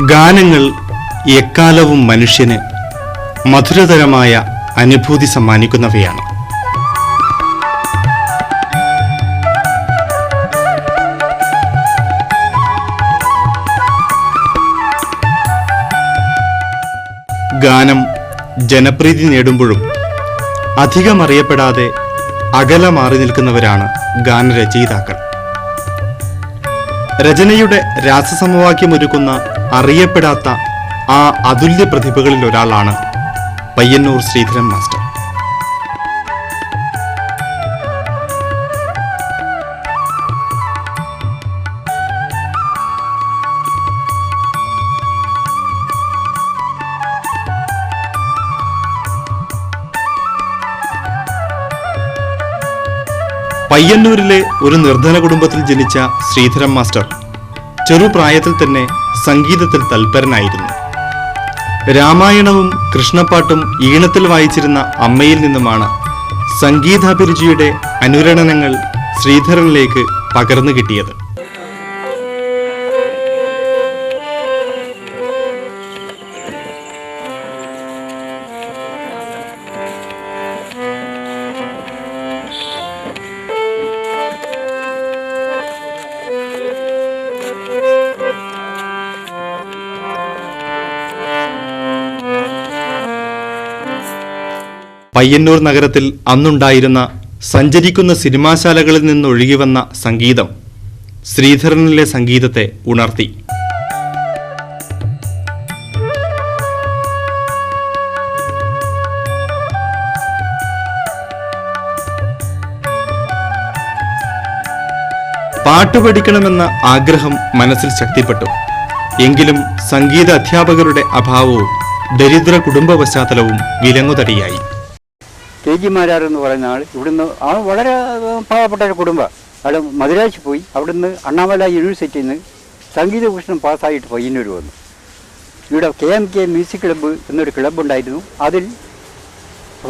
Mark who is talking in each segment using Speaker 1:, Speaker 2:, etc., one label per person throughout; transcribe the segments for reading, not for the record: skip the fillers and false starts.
Speaker 1: ഗാനങ്ങൾ എക്കാലവും മനുഷ്യന് മധുരതരമായ അനുഭൂതി സമ്മാനിക്കുന്നവയാണ്. ഗാനം ജനപ്രീതി നേടുമ്പോഴും അധികം അറിയപ്പെടാതെ അകല മാറി നിൽക്കുന്നവരാണ് ഗാനരചയിതാക്കൾ. രചനയുടെ രാസസമവാക്യമൊരുക്കുന്ന അറിയപ്പെടാത്ത ആ അതുല്യ പ്രതിഭകളിൽ ഒരാളാണ് പയ്യന്നൂർ ശ്രീധരൻ മാസ്റ്റർ. പയ്യന്നൂരിലെ ഒരു നിർധന കുടുംബത്തിൽ ജനിച്ച ശ്രീധരൻ മാസ്റ്റർ ചെറുപ്രായത്തിൽ തന്നെ സംഗീതത്തിൽ തൽപരനായിരുന്നു. രാമായണവും കൃഷ്ണപ്പാട്ടും ഈണത്തിൽ വായിച്ചിരുന്ന അമ്മയിൽ നിന്നുമാണ് സംഗീതാഭിരുചിയുടെ അനുരണനങ്ങൾ ശ്രീധരനിലേക്ക് പകർന്നു കിട്ടിയത്. പയ്യന്നൂർ നഗരത്തിൽ അന്നുണ്ടായിരുന്ന സഞ്ചരിക്കുന്ന സിനിമാശാലകളിൽ നിന്നൊഴുകി വന്ന സംഗീതം ശ്രീധരനിലെ സംഗീതത്തെ ഉണർത്തി. പാട്ട് പഠിക്കണമെന്ന ആഗ്രഹം മനസ്സിൽ ശക്തിപ്പെട്ടു. എങ്കിലും സംഗീത അധ്യാപകരുടെ അഭാവവും ദരിദ്ര കുടുംബ പശ്ചാത്തലവും വിലങ്ങുതടിയായി.
Speaker 2: KG മാരാർ എന്ന് പറയുന്ന ആൾ ഇവിടുന്ന് വളരെ പാവപ്പെട്ട ഒരു കുടുംബം. അയാൾ മദ്രാസിൽ പോയി. അവിടുന്ന് അണ്ണാമല യൂണിവേഴ്സിറ്റിയിൽ നിന്ന് സംഗീതഭൂഷണം പാസ്സായിട്ട് പയ്യന്നൂർ വന്നു. ഇവിടെ KMK മ്യൂസിക് ക്ലബ്ബ് എന്നൊരു ക്ലബ്ബുണ്ടായിരുന്നു. അതിൽ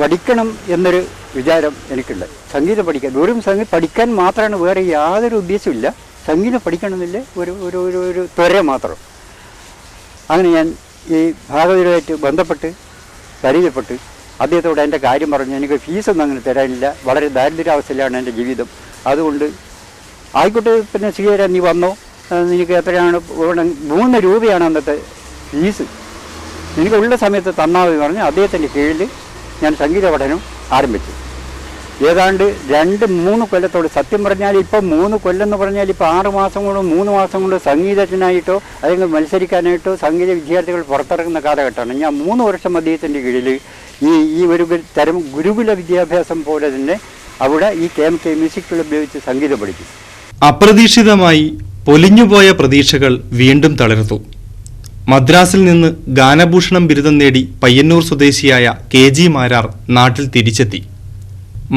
Speaker 2: പഠിക്കണം എന്നൊരു വിചാരം എനിക്കുണ്ട്. സംഗീതം പഠിക്കാൻ, വെറും സംഗീതം പഠിക്കാൻ മാത്രമാണ്, വേറെ യാതൊരു ഉദ്ദേശമില്ല. സംഗീതം പഠിക്കണമെന്നില്ല, ഒരു ത്വര മാത്രം. അങ്ങനെ ഞാൻ ഈ ഭാഗവതരുമായിട്ട് ബന്ധപ്പെട്ട് പരിചയപ്പെട്ട് അദ്ദേഹത്തോട് എൻ്റെ കാര്യം പറഞ്ഞു. എനിക്ക് ഫീസൊന്നും അങ്ങനെ തരാനില്ല, വളരെ ദാരിദ്ര്യാവസ്ഥയിലാണ് എൻ്റെ ജീവിതം. അതുകൊണ്ട് ആയിക്കോട്ടെ, പിന്നെ സ്വീകരാൻ നീ വന്നോ, നിനക്ക് എത്രയാണ് 3 രൂപയാണ് അന്നത്തെ ഫീസ്, എനിക്കുള്ള സമയത്ത് തന്നാൽ മതി പറഞ്ഞു. അദ്ദേഹത്തിൻ്റെ കീഴിൽ ഞാൻ സംഗീത പഠനം ആരംഭിച്ചു. ഏതാണ്ട് 2-3 കൊല്ലത്തോട്, സത്യം പറഞ്ഞാൽ ഇപ്പം 3 കൊല്ലം എന്ന് പറഞ്ഞാൽ ഇപ്പം 6 മാസം കൊണ്ടോ 3 മാസം കൊണ്ടോ സംഗീതത്തിനായിട്ടോ അല്ലെങ്കിൽ മത്സരിക്കാനായിട്ടോ സംഗീത വിദ്യാർത്ഥികൾ പുറത്തിറങ്ങുന്ന കാലഘട്ടമാണ്. ഞാൻ 3 വർഷം അദ്ദേഹത്തിൻ്റെ കീഴിൽ ഈ ഒരു തരം ഗുരുകുല വിദ്യാഭ്യാസം പോലെ തന്നെ അവിടെ ഈ KMK മ്യൂസിക് ക്ലബ്ബ് വെച്ച് സംഗീതം പഠിച്ചു.
Speaker 1: അപ്രതീക്ഷിതമായി പൊലിഞ്ഞുപോയ പ്രതീക്ഷകൾ വീണ്ടും തളർത്തു. മദ്രാസിൽ നിന്ന് ഗാനഭൂഷണം ബിരുദം നേടി പയ്യന്നൂർ സ്വദേശിയായ KG മാരാർ നാട്ടിൽ തിരിച്ചെത്തി.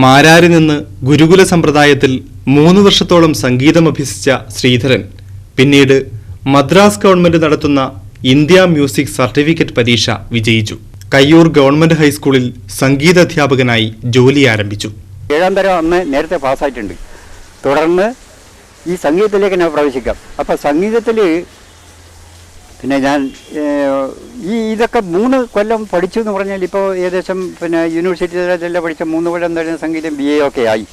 Speaker 1: മാരാരിൽ നിന്ന് ഗുരുകുല സമ്പ്രദായത്തിൽ 3 വർഷത്തോളം സംഗീതം അഭ്യസിച്ച ശ്രീധരൻ പിന്നീട് മദ്രാസ് ഗവൺമെന്റ് നടത്തുന്ന ഇന്ത്യ മ്യൂസിക് സർട്ടിഫിക്കറ്റ് പരീക്ഷ വിജയിച്ചു. കയ്യൂർ ഗവൺമെന്റ് ഹൈസ്കൂളിൽ സംഗീതാധ്യാപകനായി ജോലി ആരംഭിച്ചു.
Speaker 2: 7ാം തരം അന്ന് നേരത്തെ പാസ്സായിട്ടുണ്ട്. തുടർന്ന് ഈ സംഗീതത്തിലേക്ക് ഞാൻ പ്രവേശിക്കാം. അപ്പം സംഗീതത്തിൽ പിന്നെ ഞാൻ ഇതൊക്കെ 3 കൊല്ലം പഠിച്ചു എന്ന് പറഞ്ഞാൽ ഇപ്പോൾ ഏകദേശം പിന്നെ യൂണിവേഴ്സിറ്റി തലത്തിലെല്ലാം പഠിച്ച 3 കൊല്ലം തരുന്ന സംഗീതം BA ഒക്കെ ആയി.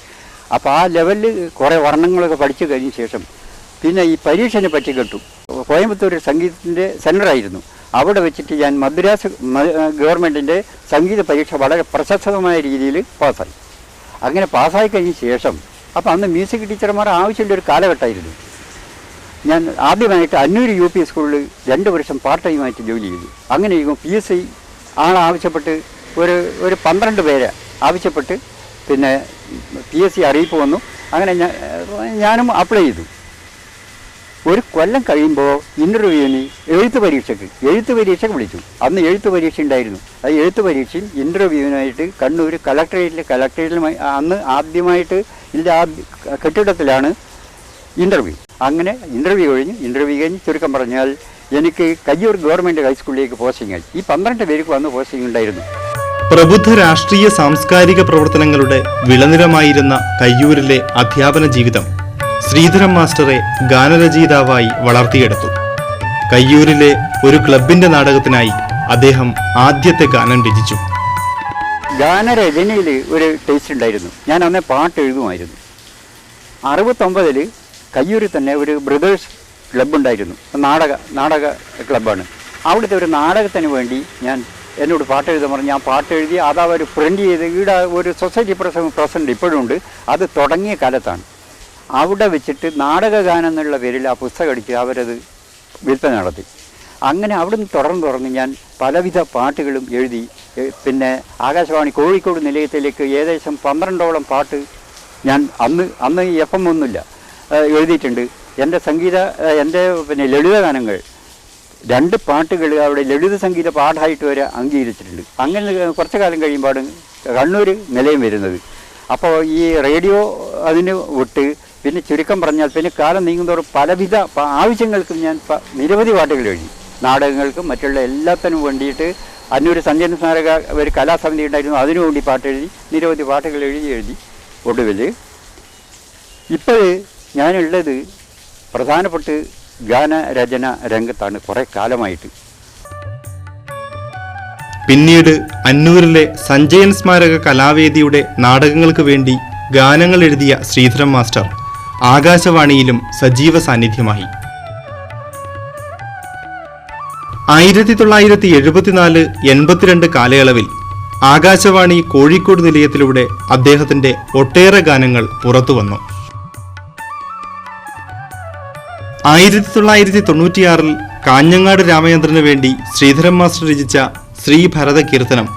Speaker 2: അപ്പോൾ ആ ലെവലിൽ കുറേ വർണ്ണങ്ങളൊക്കെ പഠിച്ചു കഴിഞ്ഞ ശേഷം പിന്നെ ഈ പരീക്ഷനെ പറ്റി കേട്ടു. കോയമ്പത്തൂർ സംഗീതത്തിൻ്റെ സെൻ്ററായിരുന്നു. അവിടെ വെച്ചിട്ട് ഞാൻ മദ്രാസ് ഗവൺമെൻറ്റിൻ്റെ സംഗീത പരീക്ഷ വളരെ പ്രശസ്തമായ രീതിയിൽ പാസ്സായി. അങ്ങനെ പാസ്സായി കഴിഞ്ഞ ശേഷം അപ്പോൾ അന്ന് മ്യൂസിക് ടീച്ചർമാർ ആവശ്യമുള്ളൊരു കാലഘട്ടമായിരുന്നു. ഞാൻ ആദ്യമായിട്ട് അന്നൂർ UP സ്കൂളിൽ 2 വർഷം പാർട്ട് ടൈമായിട്ട് ജോലി ചെയ്തു. അങ്ങനെ PSC ആവശ്യപ്പെട്ട് ഒരു 12 പേരെ ആവശ്യപ്പെട്ട് പിന്നെ PSC അറിയിപ്പ് വന്നു. അങ്ങനെ ഞാനും അപ്ലൈ ചെയ്തു. 1 കൊല്ലം കഴിയുമ്പോൾ ഇൻ്റർവ്യൂവിന് എഴുത്ത് പരീക്ഷയ്ക്ക് വിളിച്ചു. അന്ന് എഴുത്ത് പരീക്ഷ ഉണ്ടായിരുന്നു. അത് എഴുത്ത് പരീക്ഷയും ഇൻ്റർവ്യൂവിനായിട്ട് കണ്ണൂർ കളക്ടറേറ്റിൽ അന്ന് ആദ്യമായിട്ട് ആ കെട്ടിടത്തിലാണ് ഇൻ്റർവ്യൂ. അങ്ങനെ ഇൻ്റർവ്യൂ കഴിഞ്ഞ് ചുരുക്കം പറഞ്ഞാൽ എനിക്ക് കയ്യൂർ ഗവൺമെൻറ് ഹൈസ്കൂളിലേക്ക് പോസ്റ്റിംഗായി. ഈ 12 പേർക്ക് വന്ന് പോസ്റ്റിംഗ് ഉണ്ടായിരുന്നു.
Speaker 1: പ്രബുദ്ധ രാഷ്ട്രീയ സാംസ്കാരിക പ്രവർത്തനങ്ങളുടെ വിളനിലമായിരുന്ന കയ്യൂരിലെ അധ്യാപന ജീവിതം ശ്രീധരൻ മാസ്റ്ററെ ഗാനരചയിതാവായി വളർത്തിയെടുത്തു. കയ്യൂരിലെ ഒരു ക്ലബിന്റെ നാടകത്തിനായി അദ്ദേഹം ആദ്യത്തെ ഗാനം രചിച്ചു.
Speaker 2: ഗാനരചനയിൽ ഒരു ടേസ്റ്റ് ഉണ്ടായിരുന്നു. ഞാൻ അന്നേ പാട്ട് എഴുതുമായിരുന്നു. 69 കയ്യൂരിൽ തന്നെ ഒരു ബ്രദേഴ്സ് ക്ലബ്ബുണ്ടായിരുന്നു. നാടക ക്ലബ്ബാണ്. അവിടുത്തെ ഒരു നാടകത്തിന് വേണ്ടി എന്നോട് പാട്ട് എഴുതാൻ പറഞ്ഞ് ഞാൻ പാട്ട് എഴുതി അതവർ പ്രിൻ്റ് ചെയ്ത് ഇവിടെ ഒരു സൊസൈറ്റി പ്രസിഡന്റ് ഇപ്പോഴും ഉണ്ട്. അത് തുടങ്ങിയ കാലത്താണ്. അവിടെ വെച്ചിട്ട് നാടകഗാനം എന്നുള്ള പേരിൽ ആ പുസ്തകം അടിച്ച് അവരത് വിൽപ്പന നടത്തി. അങ്ങനെ അവിടുന്ന് തുടർന്ന് ഞാൻ പലവിധ പാട്ടുകളും എഴുതി. പിന്നെ ആകാശവാണി കോഴിക്കോട് നിലയത്തിലേക്ക് ഏകദേശം 12ഓളം പാട്ട് ഞാൻ അന്ന് FM ഒന്നുമില്ല എഴുതിയിട്ടുണ്ട്. എൻ്റെ പിന്നെ ലളിതഗാനങ്ങൾ 2 പാട്ടുകൾ അവിടെ ലളിത സംഗീത പാഠമായിട്ട് വരെ അംഗീകരിച്ചിട്ടുണ്ട്. അങ്ങനെ കുറച്ചു കാലം കഴിയുമ്പോഴാണ് കണ്ണൂർ നിലയം വരുന്നത്. അപ്പോൾ ഈ റേഡിയോ അതിന് വിട്ട് പിന്നെ ചുരുക്കം പറഞ്ഞാൽ പിന്നെ കാലം നീങ്ങുന്നതോറും പലവിധ ആവശ്യങ്ങൾക്കും ഞാൻ നിരവധി പാട്ടുകൾ എഴുതി. നാടകങ്ങൾക്കും മറ്റുള്ള എല്ലാത്തിനും വേണ്ടിയിട്ട് അന്നൂർ സഞ്ജയൻ സ്മാരക ഒരു കലാസമിതി ഉണ്ടായിരുന്നു. അതിനുവേണ്ടി പാട്ടെഴുതി നിരവധി പാട്ടുകൾ എഴുതി. ഒടുവിൽ ഇപ്പോൾ ഞാനുള്ളത് പ്രധാനപ്പെട്ട് ഗാനരചന രംഗത്താണ് കുറേ കാലമായിട്ട്.
Speaker 1: പിന്നീട് അന്നൂരിലെ സഞ്ജയൻ സ്മാരക കലാവേദിയുടെ നാടകങ്ങൾക്ക് വേണ്ടി ഗാനങ്ങൾ എഴുതിയ ശ്രീധരൻ മാസ്റ്റർ ആകാശവാണിയിലും സജീവ സാന്നിധ്യമായി. 1974-82 കാലയളവിൽ ആകാശവാണി കോഴിക്കോട് നിലയത്തിലൂടെ അദ്ദേഹത്തിന്റെ ഒട്ടേറെ ഗാനങ്ങൾ പുറത്തുവന്നു. 1996 കാഞ്ഞങ്ങാട് രാമചന്ദ്രന് വേണ്ടി ശ്രീധരൻ മാസ്റ്റർ രചിച്ച ശ്രീഭരത കീർത്തനം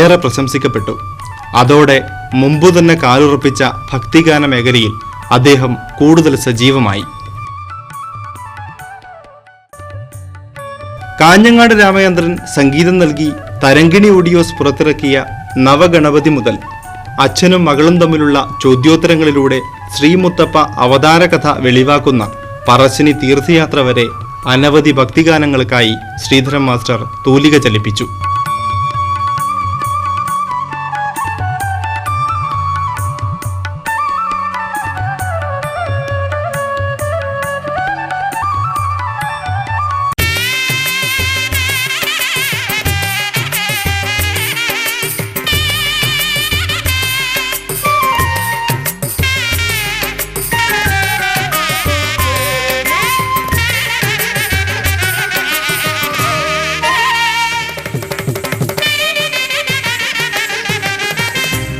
Speaker 1: ഏറെ പ്രശംസിക്കപ്പെട്ടു. അതോടെ മുമ്പ് തന്നെ കാലുറപ്പിച്ച ഭക്തിഗാന മേഖലയിൽ അദ്ദേഹം കൂടുതൽ സജീവമായി. കാഞ്ഞങ്ങാട് രാമചന്ദ്രൻ സംഗീതം നൽകി തരങ്കിണി ഓഡിയോസ് പുറത്തിറക്കിയ നവഗണപതി മുതൽ അച്ഛനും മകളും തമ്മിലുള്ള ചോദ്യോത്തരങ്ങളിലൂടെ ശ്രീമുത്തപ്പ അവതാരകഥ വെളിവാക്കുന്ന പറശ്ശിനി തീർത്ഥയാത്ര വരെ അനവധി ഭക്തിഗാനങ്ങൾക്കായി ശ്രീധരൻ മാസ്റ്റർ തൂലിക ചലിപ്പിച്ചു.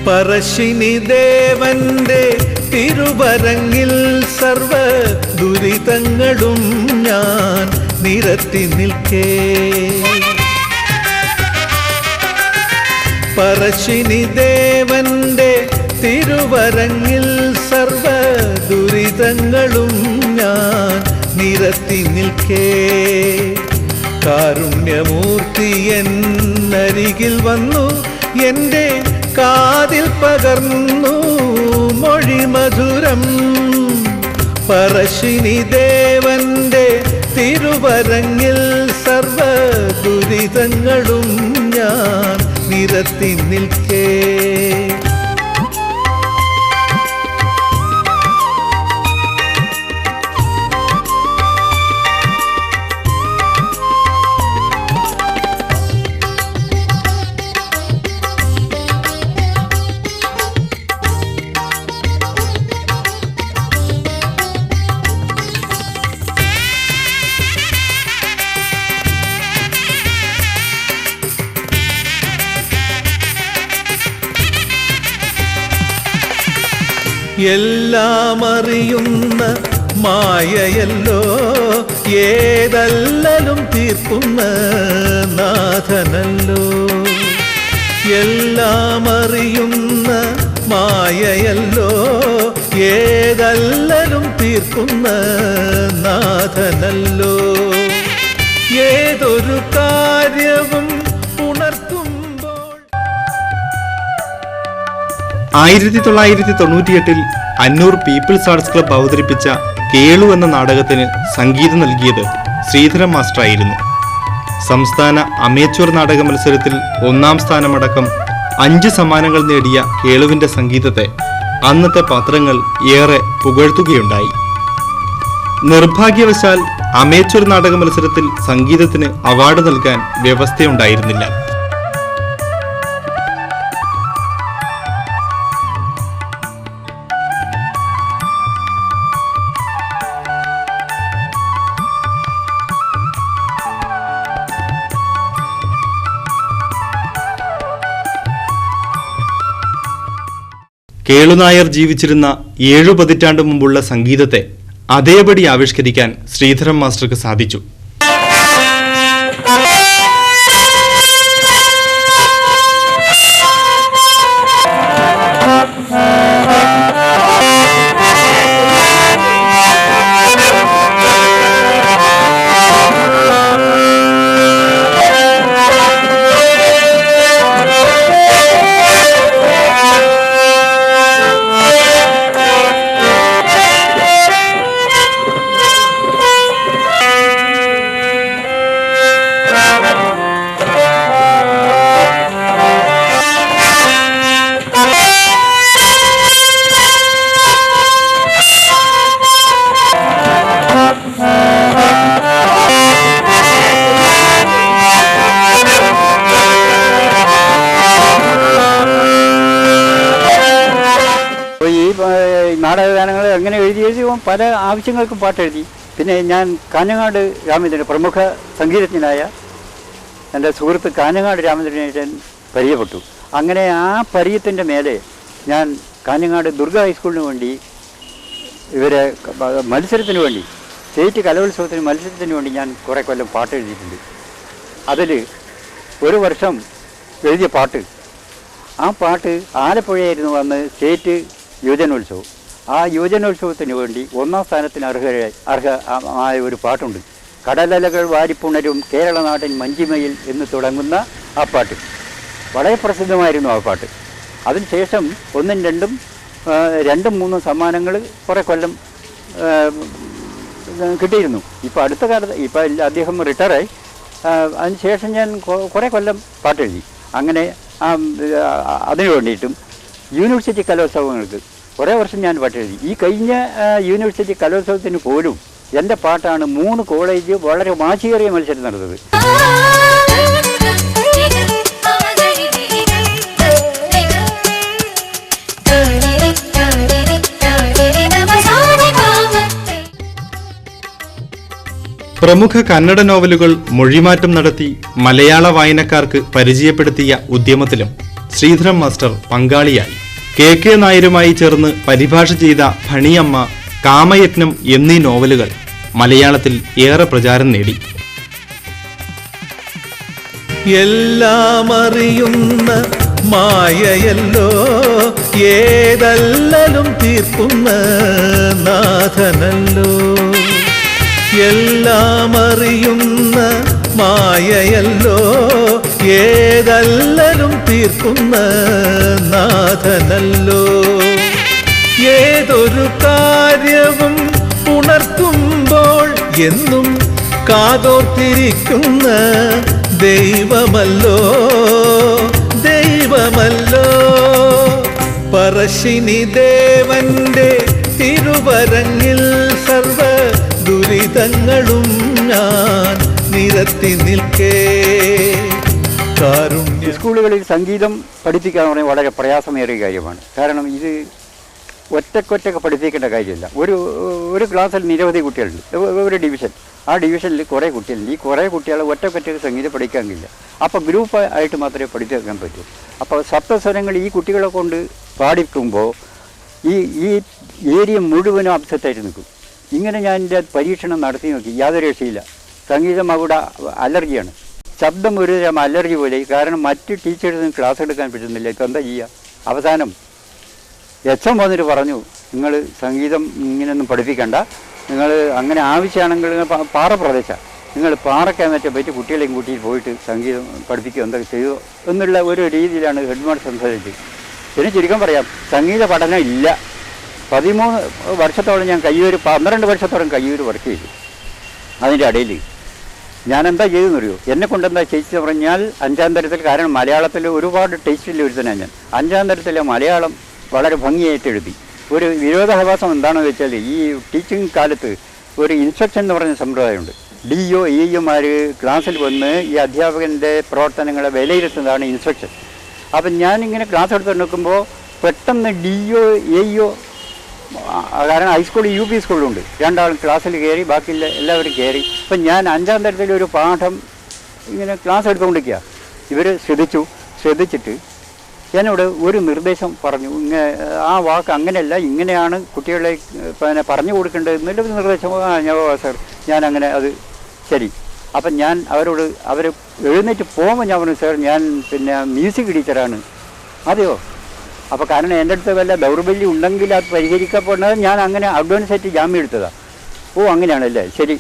Speaker 3: പറശ്ശിനി ദേവന്റെ തിരുവരങ്ങിൽ സർവ ദുരിതങ്ങളും ഞാൻ നിരത്തി നിൽക്കേ. പറശ്ശിനി ദേവന്റെ തിരുവരങ്ങിൽ സർവ ദുരിതങ്ങളും ഞാൻ നിരത്തി നിൽക്കേ. കാരുണ്യമൂർത്തി എന്നരികിൽ വന്നു എൻ്റെ കാതിൽ പകർന്നു മൊഴി മധുരം. പറശ്ശിനി ദേവന്റെ തിരുവരങ്ങിൽ സർവ ദുരിതങ്ങളും ഞാൻ നിരത്തി നിൽക്കേ. എല്ലാം അറിയുന്ന മായയല്ലോ ഏതല്ലലും തീർക്കുന്ന നാഥനല്ലോ. എല്ലാം അറിയുന്ന മായയല്ലോ ഏതല്ലലും തീർക്കുന്ന നാഥനല്ലോ. ഏതൊരു കാര്യവും ഉണർത്തുമ്പോൾ
Speaker 1: 1998 അന്നൂർ പീപ്പിൾസ് ആർട്സ് ക്ലബ്ബ് അവതരിപ്പിച്ച കേളു എന്ന നാടകത്തിന് സംഗീതം നൽകിയത് ശ്രീധരൻ മാസ്റ്ററായിരുന്നു. സംസ്ഥാന അമേച്വർ നാടക മത്സരത്തിൽ 1ാം സ്ഥാനമടക്കം 5 സമ്മാനങ്ങൾ നേടിയ കേളുവിന്റെ സംഗീതത്തെ അന്നത്തെ പത്രങ്ങൾ ഏറെ പുകഴ്ത്തുകയുണ്ടായി. നിർഭാഗ്യവശാൽ അമേച്വർ നാടക മത്സരത്തിൽ സംഗീതത്തിന് അവാർഡ് നൽകാൻ വ്യവസ്ഥയുണ്ടായിരുന്നില്ല. കേളുനായർ ജീവിച്ചിരുന്ന 7 പതിറ്റാണ്ട് മുമ്പുള്ള സംഗീതത്തെ അതേപടി ആവിഷ്കരിക്കാൻ ശ്രീധരൻ മാസ്റ്റർക്ക് സാധിച്ചു.
Speaker 2: നാടകഗാനങ്ങൾ എങ്ങനെ എഴുതി പല ആവശ്യങ്ങൾക്കും പാട്ടെഴുതി. പിന്നെ ഞാൻ കാഞ്ഞങ്ങാട് രാമചന്ദ്രൻ, പ്രമുഖ സംഗീതജ്ഞനായ എൻ്റെ സുഹൃത്ത് കാഞ്ഞങ്ങാട് രാമചന്ദ്രൻ പരിചയപ്പെട്ടു. അങ്ങനെ ആ പരിചയത്തിൻ്റെ മേലെ ഞാൻ കാഞ്ഞങ്ങാട് ദുർഗ ഹൈസ്കൂളിന് വേണ്ടി ഇവരെ മത്സരത്തിന് വേണ്ടി, സ്റ്റേറ്റ് കലോത്സവത്തിന് മത്സരത്തിന് വേണ്ടി ഞാൻ കുറേ കൊല്ലം പാട്ട് എഴുതിയിട്ടുണ്ട്. അതിൽ ഒരു വർഷം എഴുതിയ പാട്ട്, ആ പാട്ട് ആലപ്പുഴയായിരുന്നു അന്ന് സ്റ്റേറ്റ് യുവജനോത്സവം. ആ യുവജനോത്സവത്തിന് വേണ്ടി 1ാം സ്ഥാനത്തിന് അർഹമായ ഒരു പാട്ടുണ്ട്. കടലലകൾ വാരിപ്പുണരും കേരള നാട്ടിൻ മഞ്ചിമയിൽ എന്ന് തുടങ്ങുന്ന ആ പാട്ട് വളരെ പ്രസിദ്ധമായിരുന്നു. ആ പാട്ട് അതിനുശേഷം 1ഉം 2ഉം 2ഉം 3ഉം സമ്മാനങ്ങൾ കുറേ കൊല്ലം കിട്ടിയിരുന്നു. ഇപ്പോൾ അടുത്ത കാലത്ത് ഇപ്പോൾ അദ്ദേഹം റിട്ടയറായി. അതിനുശേഷം ഞാൻ കുറേ കൊല്ലം പാട്ടെഴുതി. അങ്ങനെ അതിനു വേണ്ടിയിട്ടും യൂണിവേഴ്സിറ്റി കലോത്സവങ്ങൾക്ക് കുറേ വർഷം ഞാൻ പാട്ടെഴുതി. ഈ കഴിഞ്ഞ യൂണിവേഴ്സിറ്റി കലോത്സവത്തിന് പോലും എൻ്റെ പാട്ടാണ് 3 കോളേജ് വളരെ വാശിയേറിയ മത്സരം നടന്നത്.
Speaker 1: പ്രമുഖ കന്നഡ നോവലുകൾ മൊഴിമാറ്റം നടത്തി മലയാള വായനക്കാർക്ക് പരിചയപ്പെടുത്തിയ ഉദ്യമത്തിലും ശ്രീധരൻ മാസ്റ്റർ പങ്കാളിയായി. കെ നായരുമായി ചേർന്ന് പരിഭാഷ ചെയ്ത ഭണിയമ്മ, കാമയജ്ഞം എന്നീ നോവലുകൾ മലയാളത്തിൽ ഏറെ പ്രചാരം നേടി.
Speaker 3: എല്ലാം അറിയുന്ന മായയല്ലോ ഏതല്ലലും തീർക്കുന്ന നാഥനല്ലോ. എല്ലാം അറിയുന്ന മായയല്ലോ ഏതല്ലലും തീർക്കുന്ന നാഥനല്ലോ. ഏതൊരു കാര്യവും ഉണർത്തുമ്പോൾ എന്നും കാതോർത്തിരിക്കുന്ന ദൈവമല്ലോ, ദൈവമല്ലോ. പറശ്ശിനി ദേവന്റെ തിരുവരങ്ങിൽ സർവ ദുരിതങ്ങളും ഞാൻ നിരത്തി നിൽക്കേ.
Speaker 2: സ്കൂളുകളിൽ സംഗീതം പഠിപ്പിക്കുക എന്ന് പറഞ്ഞാൽ വളരെ പ്രയാസമേറിയ കാര്യമാണ്. കാരണം ഇത് ഒറ്റക്കൊറ്റക്ക് പഠിപ്പിക്കേണ്ട കാര്യമില്ല. ഒരു ക്ലാസ്സിൽ നിരവധി കുട്ടികളുണ്ട്, ഒരു ഡിവിഷൻ. ആ ഡിവിഷനിൽ കുറേ കുട്ടികളുണ്ട്. ഈ കുറേ കുട്ടികളെ ഒറ്റക്കൊറ്റക്ക് സംഗീതം പഠിക്കാൻ കഴിയില്ല. അപ്പോൾ ഗ്രൂപ്പ് ആയിട്ട് മാത്രമേ പഠിപ്പിക്കാൻ പറ്റൂ. അപ്പോൾ സപ്തസ്വരങ്ങൾ ഈ കുട്ടികളെ കൊണ്ട് പാടിക്കുമ്പോൾ ഈ ഏരിയ മുഴുവനും അപ്സെറ്റായിട്ട് നിൽക്കും. ഇങ്ങനെ ഞാൻ എൻ്റെ പരീക്ഷണം നടത്തി നോക്കി, യാതൊരു രക്ഷയില്ല. സംഗീതം അവിടെ അലർജിയാണ്, ശബ്ദം ഒരു തരം അലർജി പോലെ. കാരണം മറ്റ് ടീച്ചേഴ്സിന് ക്ലാസ് എടുക്കാൻ പറ്റുന്നില്ല. ഇപ്പം എന്താ ചെയ്യുക? അവസാനം എച്ച്.എം. വന്നിട്ട് പറഞ്ഞു, നിങ്ങൾ സംഗീതം ഇങ്ങനെയൊന്നും പഠിപ്പിക്കണ്ട, നിങ്ങൾ അങ്ങനെ ആവശ്യമാണെങ്കിൽ പാറ പ്രദേശം നിങ്ങൾ പാറക്കകത്ത് പറ്റി കുട്ടികളെയും കൂട്ടി പോയിട്ട് സംഗീതം പഠിപ്പിക്കുക എന്തൊക്കെ ചെയ്തു എന്നുള്ള ഒരു രീതിയിലാണ് ഹെഡ് മാസ്റ്റർ സംസാരിച്ചത്. പിന്നെ ചുരുക്കം പറയാം, സംഗീത പഠനം ഇല്ല. 13 വർഷത്തോളം ഞാൻ കയ്യൂർ, 12 വർഷത്തോളം കയ്യൂർ വർക്ക് ചെയ്തു. അതിൻ്റെ ഇടയിൽ ഞാൻ എന്താ ചെയ്തെന്നറിയോ? എന്നെ കൊണ്ടെന്താ ചെയ്യിച്ചെന്ന് പറഞ്ഞാൽ 5ാം തരത്തിൽ, കാരണം മലയാളത്തിൽ ഒരുപാട് ടേസ്റ്റിൽ എഴുതുന്ന ഞാൻ 5ാം തരത്തിലെ മലയാളം വളരെ ഭംഗിയായിട്ട് എഴുതി. ഒരു വിരോധാഭാസം എന്താണെന്ന് വെച്ചാൽ, ഈ ടീച്ചിങ് കാലത്ത് ഒരു ഇൻസ്ട്രക്ഷൻ എന്ന് പറഞ്ഞ സമ്പ്രദായമുണ്ട്. DO EOമാർ ക്ലാസ്സിൽ വന്ന് ഈ അധ്യാപകൻ്റെ പ്രവർത്തനങ്ങളെ വിലയിരുത്തുന്നതാണ് ഇൻസ്ട്രക്ഷൻ. അപ്പം ഞാനിങ്ങനെ ക്ലാസ് എടുത്ത് നോക്കുമ്പോൾ പെട്ടെന്ന് DO EO, കാരണം ഹൈസ്കൂൾ UP സ്കൂളിലുണ്ട്, രണ്ടാളും ക്ലാസ്സിൽ കയറി, ബാക്കിയുള്ള എല്ലാവരും കയറി. അപ്പം ഞാൻ 5ാം തരത്തിലൊരു പാഠം ഇങ്ങനെ ക്ലാസ് എടുത്തുകൊണ്ടിരിക്കുക. ഇവർ ശ്രദ്ധിച്ചിട്ട് എന്നോട് ഒരു നിർദ്ദേശം പറഞ്ഞു. ആ വാക്ക് അങ്ങനെയല്ല, ഇങ്ങനെയാണ് കുട്ടികളെ പിന്നെ പറഞ്ഞു കൊടുക്കേണ്ടത് എന്നൊരു നിർദ്ദേശം. സാർ ഞാനങ്ങനെ അത് ശരി. അപ്പം ഞാൻ അവർ എഴുന്നേറ്റ് പോകുമ്പോൾ ഞാൻ പറഞ്ഞു, സാർ ഞാൻ പിന്നെ മ്യൂസിക് ടീച്ചറാണ്. അതെയോ? അപ്പോൾ കാരണം എൻ്റെ അടുത്ത് വല്ല ദൗർബല്യം ഉണ്ടെങ്കിൽ അത് പരിഹരിക്കപ്പെടുന്നത് ഞാൻ അങ്ങനെ അഡ്വാൻസ് ആയിട്ട് ജാമ്യം എടുത്തതാണ്. ഓ അങ്ങനെയാണല്ലേ, ശരി.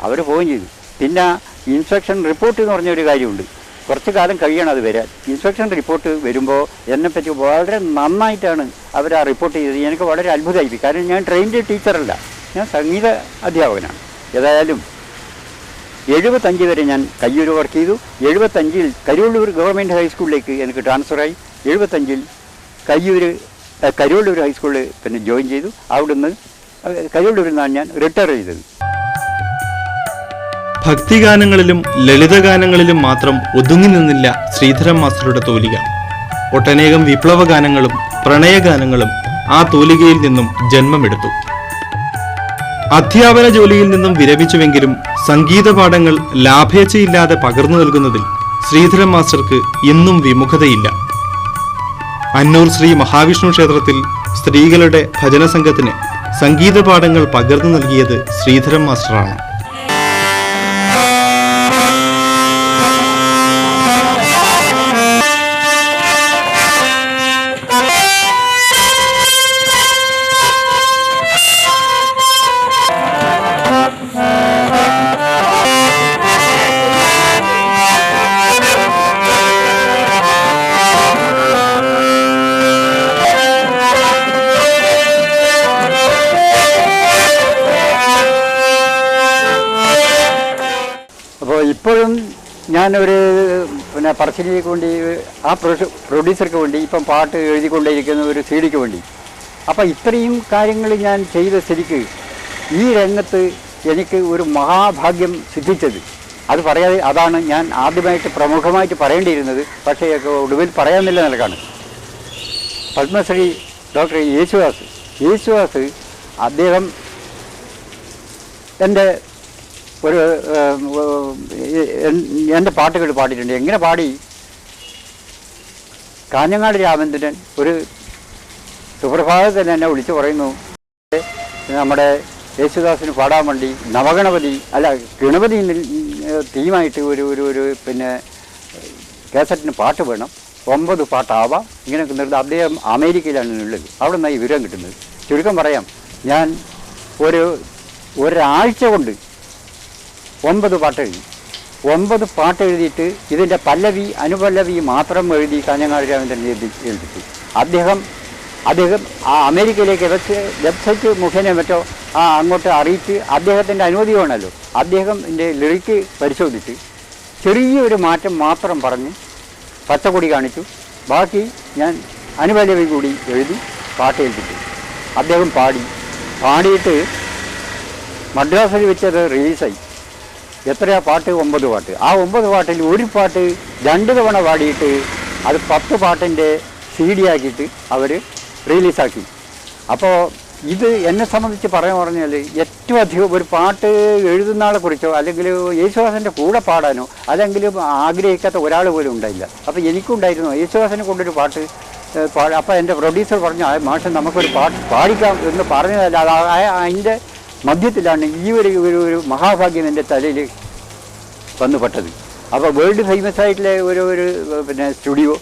Speaker 2: അവർ പോവുകയും ചെയ്തു. പിന്നെ ഇൻസ്പെക്ഷൻ റിപ്പോർട്ട് എന്ന് പറഞ്ഞൊരു കാര്യമുണ്ട്. കുറച്ച് കാലം കഴിയണം അത് വരാൻ. ഇൻസ്പെക്ഷൻ റിപ്പോർട്ട് വരുമ്പോൾ എന്നെപ്പറ്റി വളരെ നന്നായിട്ടാണ് അവർ ആ റിപ്പോർട്ട് ചെയ്തത്. എനിക്ക് വളരെ അത്ഭുതമായി. കാരണം ഞാൻ ട്രെയിൻഡ് ടീച്ചറല്ല, ഞാൻ സംഗീത അധ്യാപകനാണ്. ഏതായാലും 75 വരെ ഞാൻ കയ്യൂർ വർക്ക് ചെയ്തു. 75-ൽ കരുവള്ളൂർ ഗവൺമെൻറ് ഹൈസ്കൂളിലേക്ക് എനിക്ക് ട്രാൻസ്ഫറായി. 75-ൽ കരുവള്ളൂർ ഹൈസ്കൂളിൽ പിന്നെ ജോയിൻ ചെയ്തു. അവിടുന്ന് കരുവള്ളൂരിൽ നിന്നാണ് ഞാൻ റിട്ടയർ ചെയ്തത്.
Speaker 1: ഭക്തിഗാനങ്ങളിലും ലളിതഗാനങ്ങളിലും മാത്രം ഒതുങ്ങി നിന്നില്ല ശ്രീധരൻ മാസ്റ്ററുടെ തൂലിക. ഒട്ടനേകം വിപ്ലവ ഗാനങ്ങളും പ്രണയഗാനങ്ങളും ആ തൂലികയിൽ നിന്നും ജന്മമെടുത്തു. അധ്യാപന ജോലിയിൽ നിന്നും വിരമിച്ചുവെങ്കിലും സംഗീത പാഠങ്ങൾ ലാഭേച്ഛയില്ലാതെ പകർന്നു നൽകുന്നതിൽ ശ്രീധരൻ മാസ്റ്റർക്ക് ഇന്നും വിമുഖതയില്ല. അന്നൂർ ശ്രീ മഹാവിഷ്ണു ക്ഷേത്രത്തിൽ സ്ത്രീകളുടെ ഭജന സംഘത്തിന് സംഗീത പാഠങ്ങൾ പകർന്നു നൽകിയത് ശ്രീധരൻ മാസ്റ്ററാണ്.
Speaker 2: ഇപ്പോഴും ഞാനൊരു പിന്നെ പറശ്ശിനിക്ക് വേണ്ടി, ആ പ്രൊഡ്യൂസർക്ക് വേണ്ടി ഇപ്പം പാട്ട് എഴുതിക്കൊണ്ടേയിരിക്കുന്ന ഒരു CD-ക്ക് വേണ്ടി. അപ്പം ഇത്രയും കാര്യങ്ങൾ ഞാൻ ചെയ്ത സ്ഥിതിക്ക് ഈ രംഗത്ത് എനിക്ക് ഒരു മഹാഭാഗ്യം സിദ്ധിച്ചത്. അത് പറയാതെ അതാണ് ഞാൻ ആദ്യമായിട്ട് പ്രമുഖമായിട്ട് പറയേണ്ടിയിരുന്നത്. പക്ഷേ ഒടുവിൽ പറയാമെന്നില്ല നിലക്കാണ്. പത്മശ്രീ ഡോക്ടർ യേശുദാസ് അദ്ദേഹം എൻ്റെ പാട്ടുകൾ പാടിയിട്ടുണ്ട്. എങ്ങനെ പാടി? കാഞ്ഞങ്ങാട് രാമചന്ദ്രൻ ഒരു സുപ്രഭാതത്തിൽ എന്നെ വിളിച്ചു പറയുന്നു, നമ്മുടെ യേശുദാസിന് പാടാൻ വേണ്ടി ഗണപതി തീമായിട്ട് ഒരു പിന്നെ കേസറ്റിന് പാട്ട് വേണം, 9 പാട്ടാവാം. ഇങ്ങനെ നിർത്തി. അദ്ദേഹം അമേരിക്കയിലാണ് ഉള്ളത്. അവിടെ നിന്നാണ് ഈ വിവരം കിട്ടുന്നത്. ചുരുക്കം പറയാം, ഞാൻ ഒരാഴ്ച കൊണ്ട് 9 പാട്ട് എഴുതി. 9 പാട്ട് എഴുതിയിട്ട് ഇതിൻ്റെ പല്ലവി അനുപല്ലവി മാത്രം എഴുതി കാഞ്ഞങ്ങാട് രാമചന്ദ്രൻ എഴുതിച്ചു. അദ്ദേഹം ആ അമേരിക്കയിലേക്ക് വെബ്സൈറ്റ് മുഖേന മറ്റോ അങ്ങോട്ട് അറിയിച്ച് അദ്ദേഹത്തിൻ്റെ അനുമതി വേണമല്ലോ. അദ്ദേഹം എൻ്റെ ലിറിക്ക് പരിശോധിച്ച് ചെറിയൊരു മാറ്റം മാത്രം പറഞ്ഞ് പച്ചക്കൊടി കാണിച്ചു. ബാക്കി ഞാൻ അനുപല്ലവി കൂടി എഴുതി പാട്ട് ഏൽപ്പിച്ചു. അദ്ദേഹം പാടിയിട്ട് മദ്രാസിൽ വെച്ചത് റിലീസായി. എത്രയാ പാട്ട്? 9 പാട്ട്. ആ 9 പാട്ടിൽ ഒരു പാട്ട് 2 തവണ പാടിയിട്ട് അത് 10 പാട്ടിൻ്റെ CD ആക്കിയിട്ട് അവർ റിലീസാക്കി. അപ്പോൾ ഇത് എന്നെ സംബന്ധിച്ച് പറഞ്ഞാൽ ഏറ്റവും അധികം ഒരു പാട്ട് എഴുതുന്ന ആളെ കുറിച്ചോ അല്ലെങ്കിൽ യേശുദാസിൻ്റെ കൂടെ പാടാനോ അല്ലെങ്കിൽ ആഗ്രഹിക്കാത്ത ഒരാൾ പോലും ഉണ്ടായില്ല. അപ്പോൾ എനിക്കുണ്ടായിരുന്നു യേശുദാസിനെ കൊണ്ടൊരു പാട്ട് അപ്പോൾ എൻ്റെ പ്രൊഡ്യൂസർ പറഞ്ഞു, മാഷ് നമുക്കൊരു പാട്ട് പാടിക്കാം എന്ന് പറഞ്ഞതല്ല. അതിൻ്റെ മധ്യത്തിലാണ് ഈ ഒരു മഹാഭാഗ്യം എൻ്റെ തലയിൽ വന്നുപെട്ടത്. അപ്പോൾ വേൾഡ് ഫേമസ് ആയിട്ടുള്ള ഒരു പിന്നെ സ്റ്റുഡിയോ,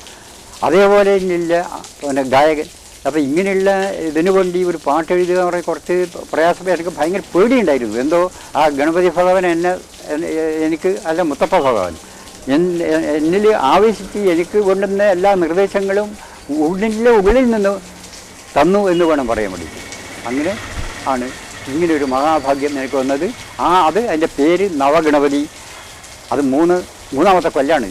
Speaker 2: അതേപോലെ ഇല്ല പിന്നെ ഗായകൻ. അപ്പോൾ ഇങ്ങനെയുള്ള ഇതിനു വേണ്ടി ഒരു പാട്ട് എഴുതുക എന്ന് പറഞ്ഞാൽ കുറച്ച് പ്രയാസം, എനിക്ക് ഭയങ്കര പേടിയുണ്ടായിരുന്നു. എന്തോ ആ ഗണപതി ഭഗവാൻ എനിക്ക് അല്ല മുത്തപ്പ ഭഗവാൻ എന്നിൽ ആവേശിച്ച് എനിക്ക് കൊണ്ടുവന്ന എല്ലാ നിർദ്ദേശങ്ങളും ഉള്ളിൽ നിന്ന് തന്നു എന്ന് വേണം പറയാൻ വേണ്ടി. അങ്ങനെ ആണ് ഇങ്ങനെ ഒരു മഹാഭാഗ്യം എനിക്ക് വന്നത്. അത് അതിൻ്റെ പേര് നവഗണപതി. അത് മൂന്നാമത്തെ കൊല്ലാണ്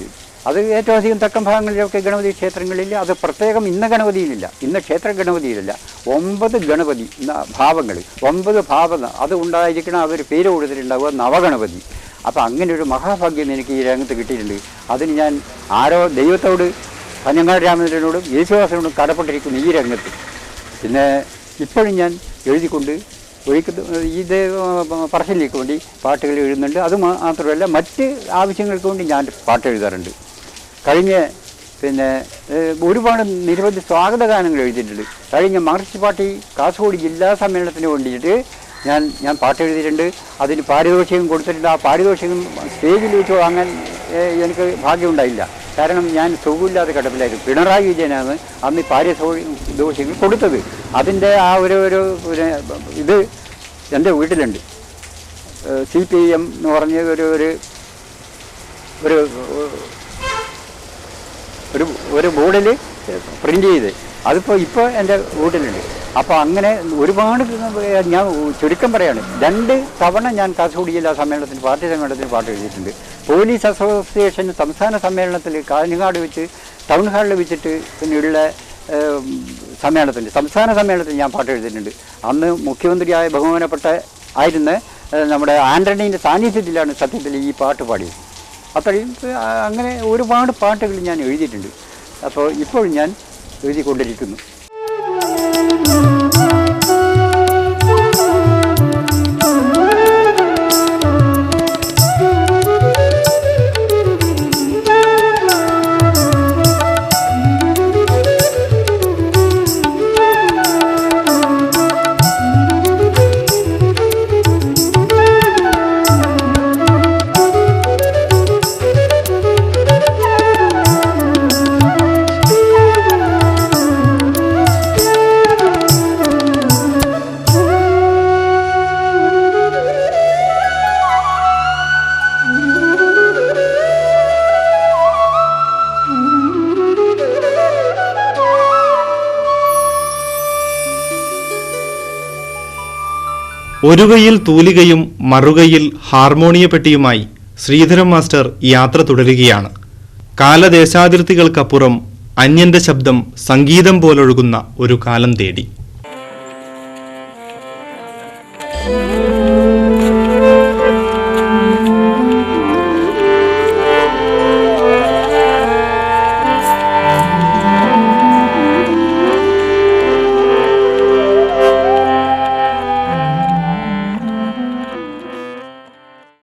Speaker 2: അത് ഏറ്റവും അധികം തെക്കൻ ഭാഗങ്ങളിലൊക്കെ ഗണപതി ക്ഷേത്രങ്ങളിൽ അത് പ്രത്യേകം ഇന്ന ഗണപതിയിലില്ല, ഇന്ന ക്ഷേത്ര ഗണപതിയിലില്ല. 9 ഗണപതി ഭാവങ്ങൾ, 9 ഭാവങ്ങൾ അത് ഉണ്ടായിരിക്കണം. അതൊരു പേര് കൊടുത്തിട്ടുണ്ടാവുക നവഗണപതി. അപ്പോൾ അങ്ങനെ ഒരു മഹാഭാഗ്യം എനിക്ക് ഈ രംഗത്ത് കിട്ടിയിട്ടുണ്ട്. അതിന് ഞാൻ ദൈവത്തോട്, പനങ്ങാട് രാമചന്ദ്രനോടും യേശുദാസനോടും കടപ്പെട്ടിരിക്കുന്നു ഈ രംഗത്ത്. പിന്നെ ഇപ്പോഴും ഞാൻ എഴുതിക്കൊണ്ട് ഇത് പറശ്ശിലേക്ക് വേണ്ടി പാട്ടുകൾ എഴുതുന്നുണ്ട്. അത് മാത്രമല്ല മറ്റ് ആവശ്യങ്ങൾക്ക് വേണ്ടി ഞാൻ പാട്ട് എഴുതാറുണ്ട്. കഴിഞ്ഞ ഒരുപാട് നിരവധി സ്വാഗതഗാനങ്ങൾ എഴുതിയിട്ടുണ്ട്. കഴിഞ്ഞ മാർക്സിസ്റ്റ് പാർട്ടി കാസർഗോഡ് ജില്ലാ സമ്മേളനത്തിന് വേണ്ടിയിട്ട് ഞാൻ പാട്ട് എഴുതിയിട്ടുണ്ട്. അതിന് പാരിതോഷികം കൊടുത്തിട്ടുണ്ട്. ആ പാരിതോഷികം സ്റ്റേജിൽ വെച്ച് വാങ്ങാൻ എനിക്ക് ഭാഗ്യമുണ്ടായില്ല. കാരണം ഞാൻ സുഖമില്ലാത്ത ഘട്ടത്തിലായിരുന്നു. പിണറായി വിജയനാണ് അന്ന് പാരിതോഷികം കൊടുത്തത്. അതിൻ്റെ ആ ഒരു ഇത് എൻ്റെ വീട്ടിലുണ്ട്. CPM എന്ന് പറഞ്ഞ ഒരു ബോർഡിൽ പ്രിൻ്റ് ചെയ്ത് ഇപ്പോൾ എൻ്റെ വീട്ടിലുണ്ട്. അപ്പോൾ അങ്ങനെ ഒരുപാട് ഞാൻ ചുരുക്കം പറയാണ്. 2 തവണ ഞാൻ കാസർഗോഡ് ജില്ലാ സമ്മേളനത്തിന് പാർട്ടി സമ്മേളനത്തിന് പാട്ട് എഴുതിയിട്ടുണ്ട്. പോലീസ് അസോസിയേഷൻ സംസ്ഥാന സമ്മേളനത്തിൽ കാഞ്ഞങ്ങാട് വെച്ച് ടൗൺ ഹാളിൽ വെച്ചിട്ട് പിന്നെയുള്ള സംസ്ഥാന സമ്മേളനത്തിൽ ഞാൻ പാട്ട് എഴുതിയിട്ടുണ്ട്. അന്ന് മുഖ്യമന്ത്രിയായ ബഹുമാനപ്പെട്ട നമ്മുടെ ആൻ്റണീൻ്റെ സാന്നിധ്യത്തിലാണ് സത്യത്തിൽ ഈ പാട്ട് പാടിയത്. അത്രയും അങ്ങനെ ഒരുപാട് പാട്ടുകൾ ഞാൻ എഴുതിയിട്ടുണ്ട്. അപ്പോൾ ഇപ്പോഴും ഞാൻ എഴുതിക്കൊണ്ടിരിക്കുന്നു.
Speaker 1: ഒരു കൈയിൽ തൂലികയും മറുകൈയിൽ ഹാർമോണിയ പെട്ടിയുമായി ശ്രീധരൻ മാസ്റ്റർ യാത്ര തുടരുകയാണ്. കാലദേശാതിർത്തികൾക്കപ്പുറം അന്യന്റെ ശബ്ദം സംഗീതം പോലൊഴുകുന്ന ഒരു കാലം തേടി.